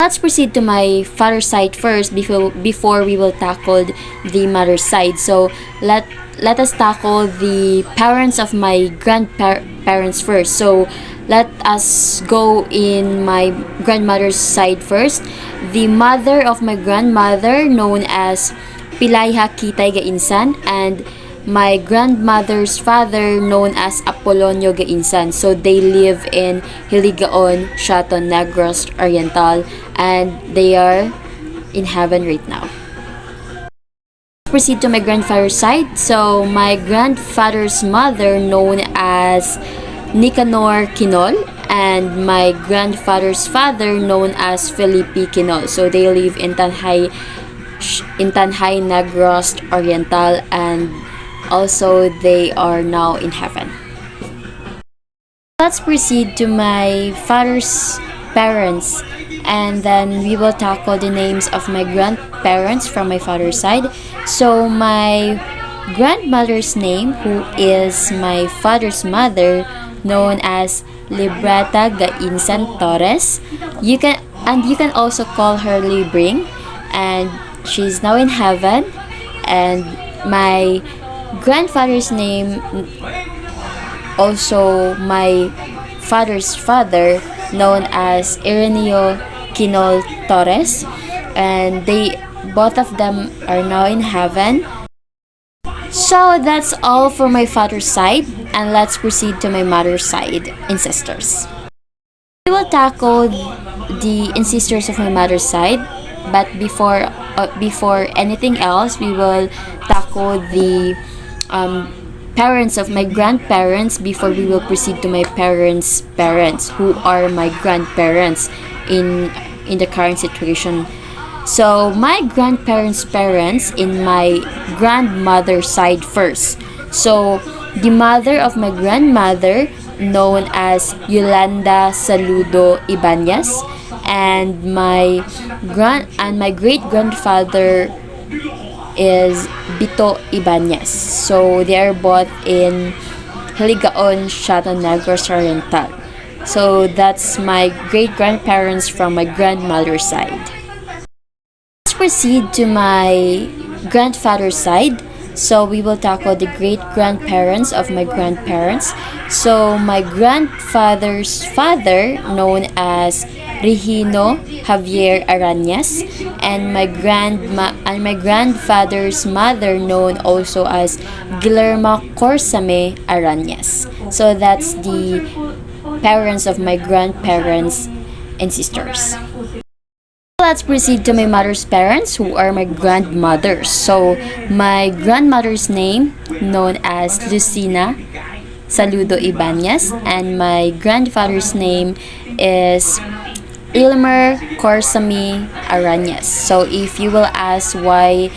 Let's proceed to my father's side first before we will tackle the mother's side. So let us tackle the parents of my grandparents first. So let us go in my grandmother's side first. The mother of my grandmother, known as Pilayha Kitay Gainsan, and my grandmother's father, known as Apolonio Gainsan. So they live in Hiligaynon, Chaton, Negros Oriental, and they are in heaven right now. Proceed to my grandfather's side. So my grandfather's mother, known as Nicanor Quinol, and my grandfather's father, known as Felipe Quinol. So they live in Tanhay, Negros Oriental, and also they are now in heaven. Let's proceed to my father's parents, and then we will tackle the names of my grandparents from my father's side. So my grandmother's name, who is my father's mother, known as Librata Gainsan Torres. You can also call her Libring, and she's now in heaven. And my grandfather's name, also my father's father, known as Ireneo Quinol Torres, and both of them are now in heaven. So that's all for my father's side, and let's proceed to my mother's side, ancestors. We will tackle the ancestors of my mother's side, but before anything else, we will tackle the parents of my grandparents before we will proceed to my parents' parents, who are my grandparents in the current situation. So my grandparents' parents in my grandmother's side first. So the mother of my grandmother, known as Yolanda Saludo Ibanez, and my great grandfather is Bito Ibanez. So they are both in Hiligaynon, Chaton, Negros Oriental. So that's my great grandparents from my grandmother's side. Let's proceed to my grandfather's side. So we will tackle the great grandparents of my grandparents. So my grandfather's father, known as Regino Javier Arañas, and my grandfather's mother, known also as Guillermo Corsame Arañas. So that's the parents of my grandparents and sisters. Let's proceed to my mother's parents, who are my grandmothers. So my grandmother's name, known as Lucina Saludo Ibanez, and my grandfather's name is Ilmer Corsami Arañas. So if you will ask why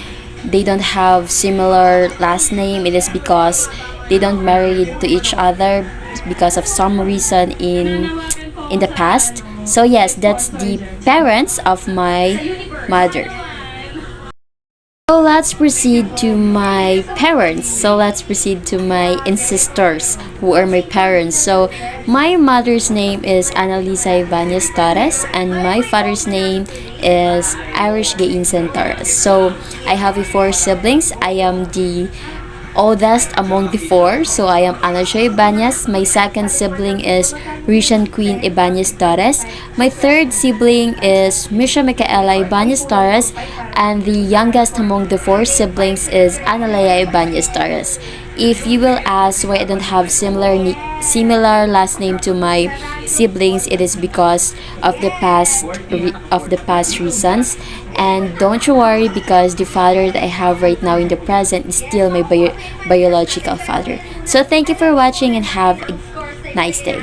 they don't have similar last name, it is because they don't marry to each other because of some reason in the past. So yes, that's the parents of my mother. So let's proceed to my parents. So let's proceed to my ancestors, who are my parents. So my mother's name is Analisa Ibanez Torres, and my father's name is Irish Gainsan Torres. So I have 4 siblings. I am the oldest among the 4. So I am Analisa Ibanez. My second sibling is Rician Queen Ibanez Torres. My third sibling is Misha Micaela Ibanez Torres. And the youngest among the 4 siblings is Analaya Ibanez Torres. If you will ask why I don't have similar last name to my siblings, it is because of the past reasons. And don't you worry, because the father that I have right now in the present is still my biological father. So thank you for watching and have a nice day.